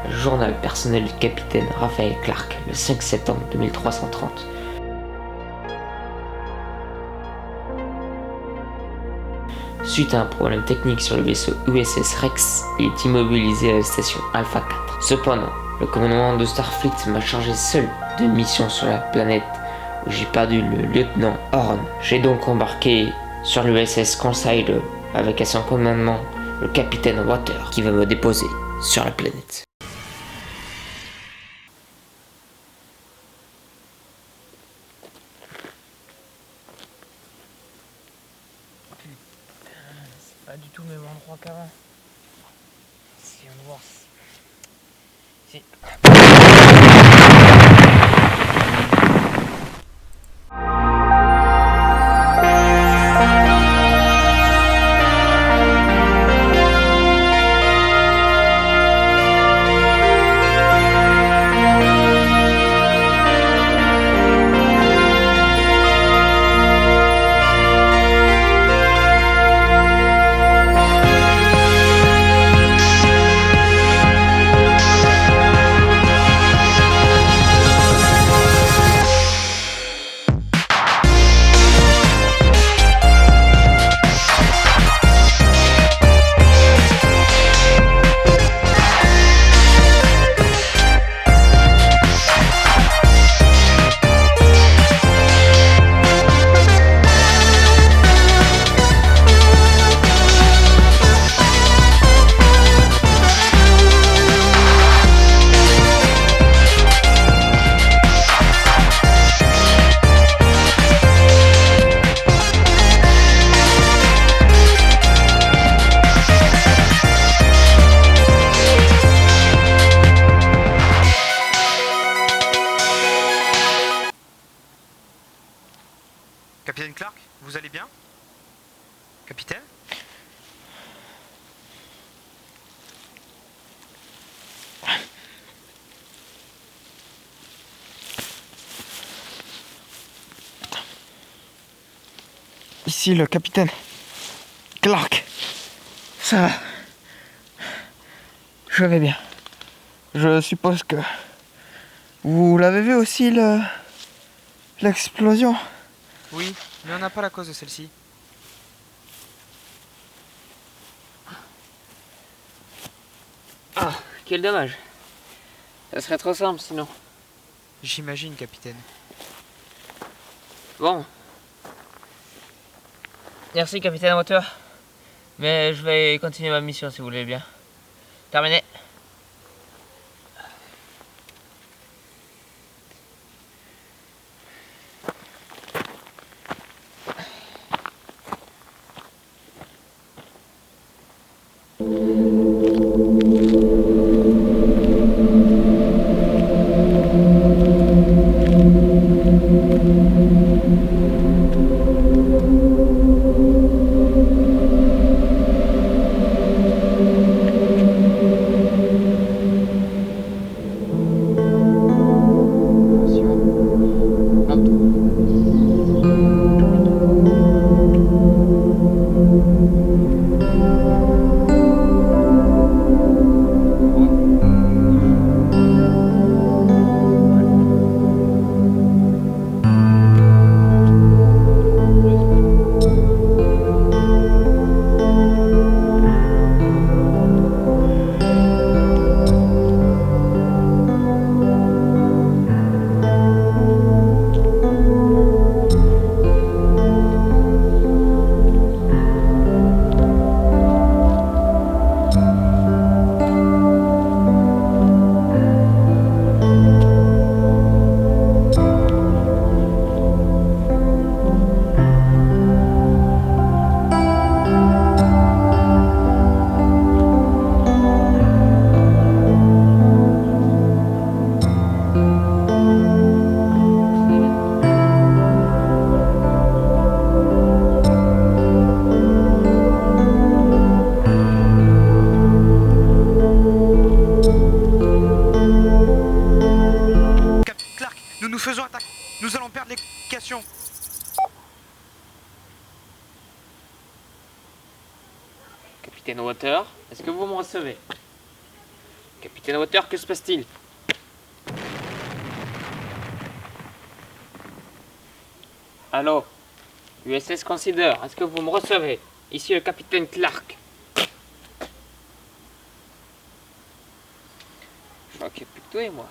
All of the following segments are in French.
Journal personnel du capitaine Raphaël Clark, le 5 septembre 2330. Suite à un problème technique sur le vaisseau USS Rex, il est immobilisé à la station Alpha 4. Cependant, le commandement de Starfleet m'a chargé seul de mission sur la planète où j'ai perdu le lieutenant Horn. J'ai donc embarqué sur l'USS Conseil avec à son commandement le capitaine Water qui va me déposer sur la planète. C'est pas du tout le même endroit qu'avant. Essayons de voir si... Capitaine Clark, vous allez bien? Capitaine? Ici le capitaine Clark. Ça va. Je vais bien. Je suppose que vous l'avez vu aussi l'explosion. Oui, mais on n'a pas la cause de celle-ci. Ah, quel dommage. Ça serait trop simple sinon. J'imagine, capitaine. Bon. Merci capitaine Water. Mais je vais continuer ma mission si vous voulez bien. Terminé. Nous faisons attaque. Nous allons perdre les communications. Capitaine Water, est-ce que vous me recevez? Capitaine Water, que se passe-t-il? Allô? USS Consider, est-ce que vous me recevez? Ici le capitaine Clark. Je crois qu'il n'y a plus que toi et moi.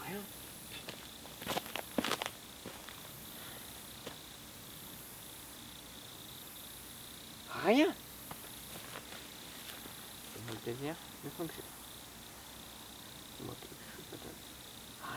Rien. Rien. Le désir ne fonctionne. C'est moi qui fais pas de...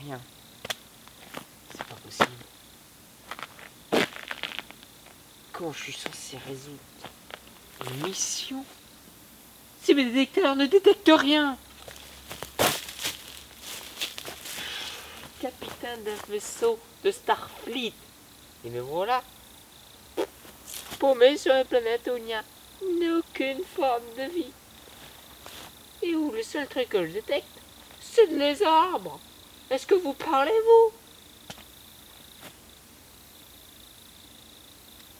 Rien. C'est pas possible. Comment je suis censé résoudre une mission si mes détecteurs ne détectent rien? Capitaine d'un vaisseau de Starfleet. Et me voilà, paumé sur une planète où il n'y a aucune forme de vie. Et où le seul truc que je détecte, c'est les arbres. Est-ce que vous parlez, vous?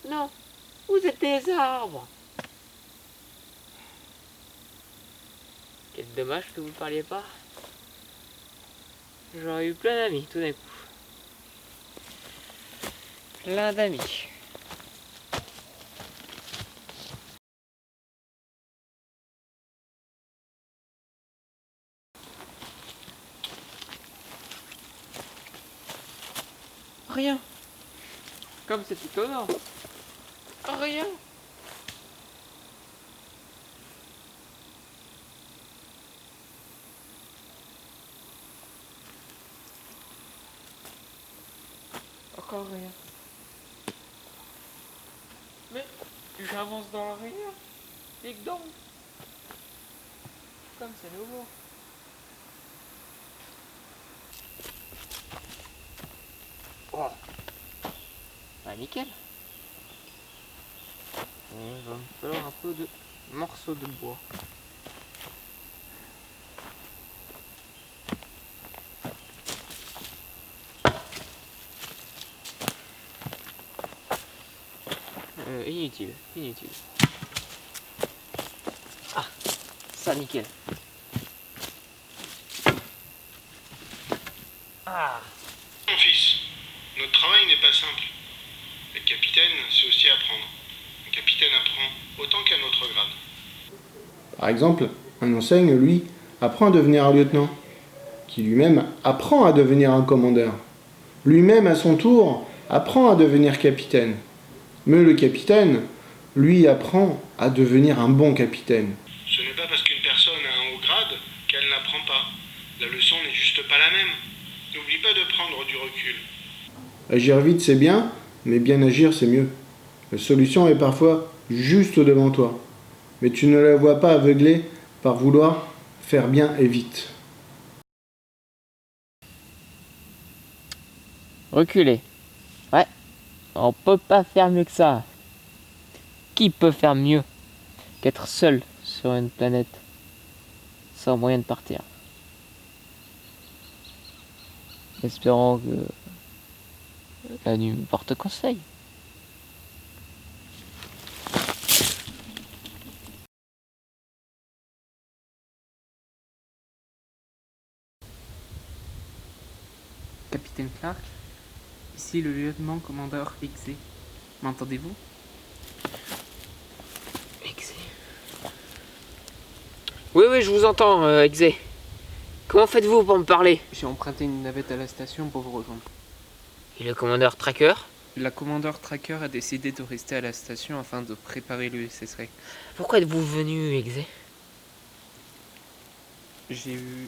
Non, vous êtes des arbres. Quel dommage que vous ne parliez pas. J'aurais eu plein d'amis tout d'un coup. Plein d'amis. Rien. Comme c'est étonnant. Rien. Encore rien. Mais j'avance dans le rien. Et donc, comme c'est nouveau. Oh. Ah, nickel. Il va me falloir un peu de morceaux de bois. Inutile, inutile. Ah, ça nickel. Ah. Mon fils, notre travail n'est pas simple. Être capitaine, c'est aussi apprendre. Un capitaine apprend autant qu'un autre grade. Par exemple, un enseigne, lui, apprend à devenir un lieutenant, qui lui-même apprend à devenir un commandeur. Lui-même, à son tour, apprend à devenir capitaine. Mais le capitaine, lui, apprend à devenir un bon capitaine. Ce n'est pas parce qu'une personne a un haut grade qu'elle n'apprend pas. La leçon n'est juste pas la même. N'oublie pas de prendre du recul. Agir vite, c'est bien, mais bien agir, c'est mieux. La solution est parfois juste devant toi. Mais tu ne la vois pas aveuglée par vouloir faire bien et vite. Reculer. Ouais. On peut pas faire mieux que ça. Qui peut faire mieux qu'être seul sur une planète sans moyen de partir? Espérons que la nuit me porte conseil. Capitaine Clark, ici le lieutenant-commandeur XZ. M'entendez-vous? Exe. Oui, je vous entends, Exe. Comment faites-vous pour me parler? J'ai emprunté une navette à la station pour vous rejoindre. Et le commandeur Tracker? La commandeur Tracker a décidé de rester à la station afin de préparer l'USS Rex. Pourquoi êtes-vous venu, Exe? J'ai eu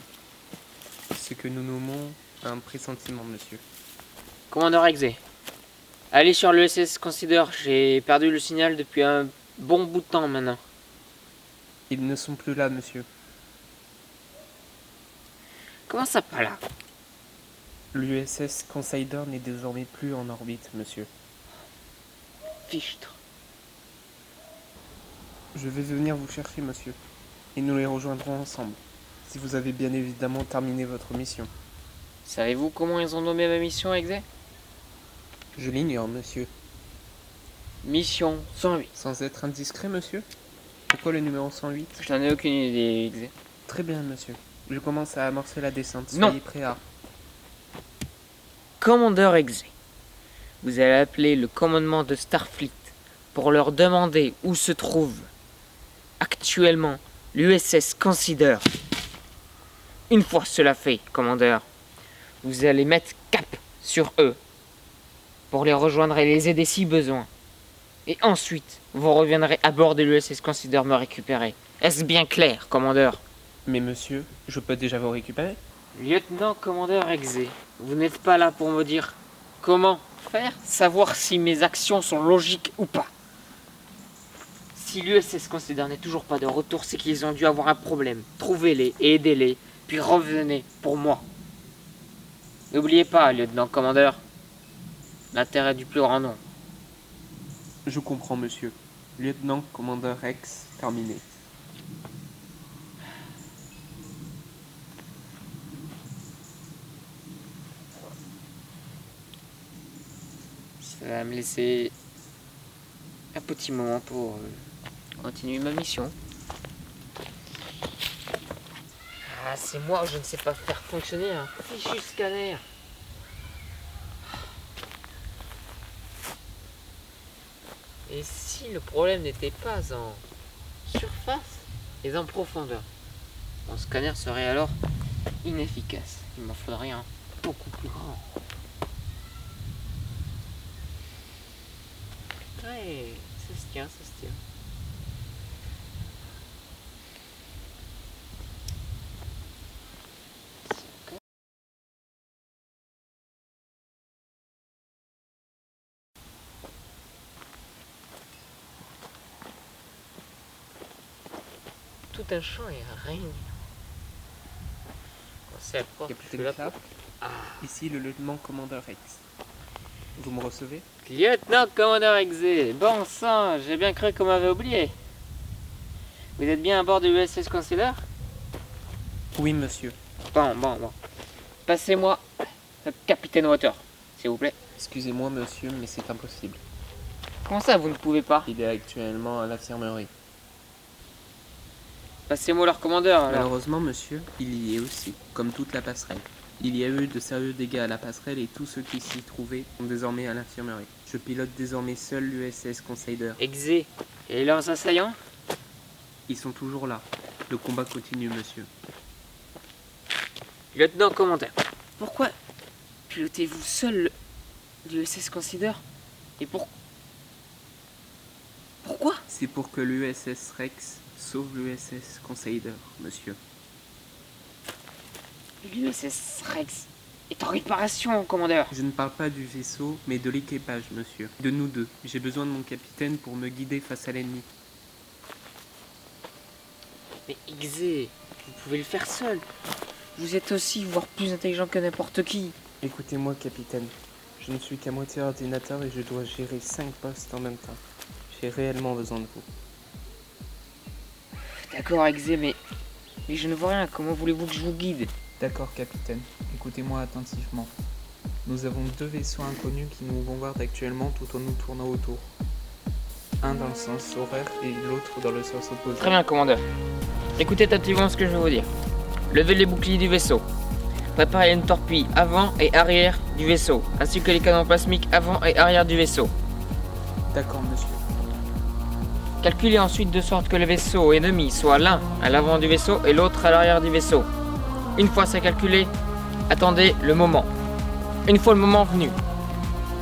ce que nous nommons un pressentiment, monsieur. Commandeur Exe. Allez sur l'USS Consider, j'ai perdu le signal depuis un bon bout de temps maintenant. Ils ne sont plus là, monsieur. Comment ça pas là? L'USS Consider n'est désormais plus en orbite, monsieur. Fichtre. Je vais venir vous chercher, monsieur. Et nous les rejoindrons ensemble. Si vous avez bien évidemment terminé votre mission. Savez-vous comment ils ont nommé ma mission, Exe? Je l'ignore, monsieur. Mission 108. Sans être indiscret, monsieur? Pourquoi le numéro 108? Je n'en ai aucune idée, Exe. Très bien, monsieur. Je commence à amorcer la descente. Non. Soyez prêts à... Commandeur Exe. Vous allez appeler le commandement de Starfleet pour leur demander où se trouve actuellement l'USS Consider. Une fois cela fait, commandeur, vous allez mettre cap sur eux pour les rejoindre et les aider si besoin. Et ensuite, vous reviendrez à bord de l'USS Consider me récupérer. Est-ce bien clair, commandeur? Mais monsieur, je peux déjà vous récupérer? Lieutenant-commandeur Exe, vous n'êtes pas là pour me dire comment faire, savoir si mes actions sont logiques ou pas. Si l'USS Consider n'est toujours pas de retour, c'est qu'ils ont dû avoir un problème. Trouvez-les et aidez-les, puis revenez pour moi. N'oubliez pas, lieutenant-commandeur, l'intérêt du plus grand nombre. Je comprends, monsieur. Lieutenant-commandeur Rex, terminé. Ça va me laisser un petit moment pour continuer ma mission. Ah, c'est moi, je ne sais pas faire fonctionner un fichu scanner. Et si le problème n'était pas en surface, mais en profondeur, mon scanner serait alors inefficace. Il m'en faudrait un beaucoup plus grand. Ouais, ça se tient, ça se tient. Tout un champ et rien. C'est la porte, je suis là. Capitaine Clark, ici le lieutenant-commandeur Rex. Vous me recevez? Lieutenant-commandeur Exe, bon sang, j'ai bien cru qu'on m'avait oublié. Vous êtes bien à bord de l'USS Consider? Oui, monsieur. Bon. Passez-moi le capitaine Water, s'il vous plaît. Excusez-moi, monsieur, mais c'est impossible. Comment ça, vous ne pouvez pas? Il est actuellement à l'infirmerie. Passez-moi leur commandeur, alors. Malheureusement, monsieur, il y est aussi, comme toute la passerelle. Il y a eu de sérieux dégâts à la passerelle et tous ceux qui s'y trouvaient sont désormais à l'infirmerie. Je pilote désormais seul l'USS Consider. Exe, et leurs assaillants? Ils sont toujours là. Le combat continue, monsieur. Lieutenant-commandeur, pourquoi pilotez-vous seul l'USS Consider? Et pourquoi? C'est pour que l'USS Rex sauve l'USS Consider, monsieur. L'USS Rex est en réparation, commandeur. Je ne parle pas du vaisseau, mais de l'équipage, monsieur. De nous deux. J'ai besoin de mon capitaine pour me guider face à l'ennemi. Mais Exe, vous pouvez le faire seul. Vous êtes aussi, voire plus intelligent que n'importe qui. Écoutez-moi, capitaine. Je ne suis qu'à moitié ordinateur et je dois gérer 5 postes en même temps. J'ai réellement besoin de vous. D'accord, Exe, mais je ne vois rien. Comment voulez-vous que je vous guide? D'accord, capitaine. Écoutez-moi attentivement. Nous avons 2 vaisseaux inconnus qui nous bombardent actuellement tout en nous tournant autour. Un dans le sens horaire et l'autre dans le sens opposé. Très bien, commandeur. Écoutez attentivement ce que je vais vous dire. Levez les boucliers du vaisseau. Préparez une torpille avant et arrière du vaisseau, ainsi que les canons plasmiques avant et arrière du vaisseau. D'accord, monsieur. Calculez ensuite de sorte que le vaisseau ennemi soit l'un à l'avant du vaisseau et l'autre à l'arrière du vaisseau. Une fois ça calculé, attendez le moment. Une fois le moment venu,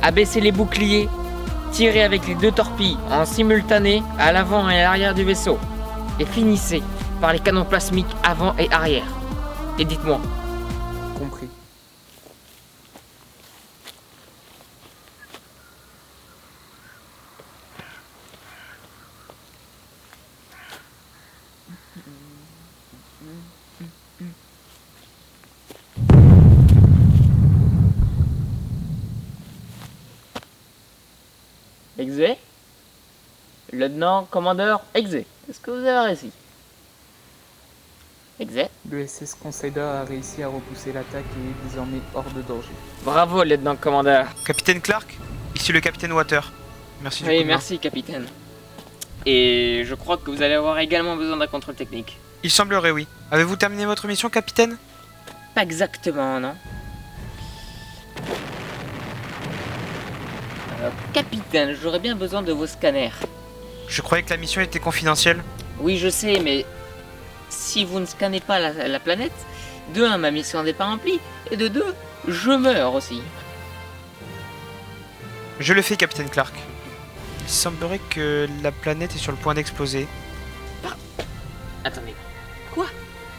abaissez les boucliers, tirez avec les 2 torpilles en simultané à l'avant et à l'arrière du vaisseau et finissez par les canons plasmiques avant et arrière. Et dites-moi, Compris. Exé, lieutenant, commandeur, Exé, est-ce que vous avez réussi? Exé. L'USS Crusader a réussi à repousser l'attaque et est désormais hors de danger. Bravo, lieutenant, commandeur. Capitaine Clark, ici le capitaine Water. Merci du coup Oui, de main. merci, capitaine. Et je crois que vous allez avoir également besoin d'un contrôle technique. Il semblerait, oui. Avez-vous terminé votre mission, capitaine? Pas exactement, non? Capitaine, j'aurais bien besoin de vos scanners. Je croyais que la mission était confidentielle. Oui, je sais, mais si vous ne scannez pas la planète, de 1, ma mission n'est pas remplie, et de 2, je meurs aussi. Je le fais, capitaine Clark. Il semblerait que la planète est sur le point d'exploser. Attendez, quoi?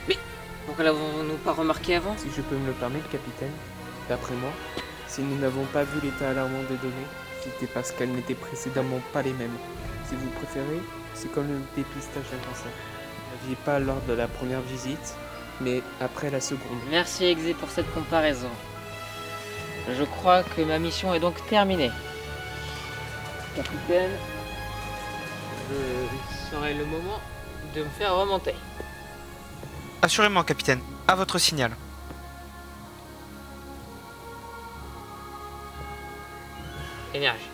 Mais pourquoi l'avons-nous pas remarqué avant? Si je peux me le permettre, capitaine, d'après moi, si nous n'avons pas vu l'état alarmant des données, c'était parce qu'elles n'étaient précédemment pas les mêmes. Si vous préférez, c'est comme le dépistage d'un cancer. Vous n'aviez pas lors de la première visite, mais après la seconde. Merci Exé pour cette comparaison. Je crois que ma mission est donc terminée. Capitaine, je serai le moment de me faire remonter. Assurément, capitaine. À votre signal. Énergie.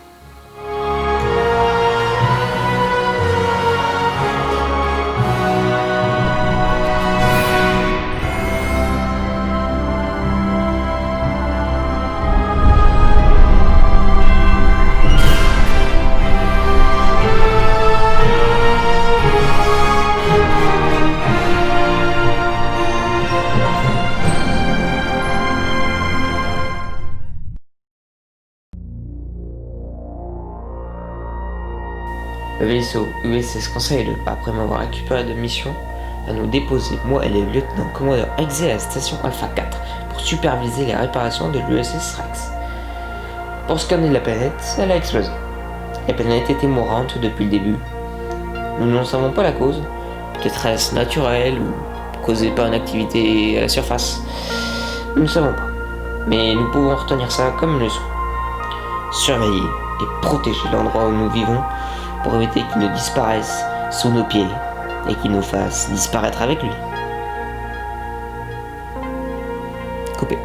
Le vaisseau USS Conseil, après m'avoir récupéré de mission, va nous déposer, moi et le lieutenant-commandeur Exé, à la station Alpha 4 pour superviser les réparations de l'USS Rex. Pour scanner la planète, elle a explosé. La planète était mourante depuis le début. Nous n'en savons pas la cause. Peut-être est-ce naturel ou causé par une activité à la surface. Nous ne savons pas. Mais nous pouvons retenir ça comme une leçon. Surveiller et protéger l'endroit où nous vivons pour éviter qu'il ne disparaisse sous nos pieds et qu'il nous fasse disparaître avec lui. Coupé.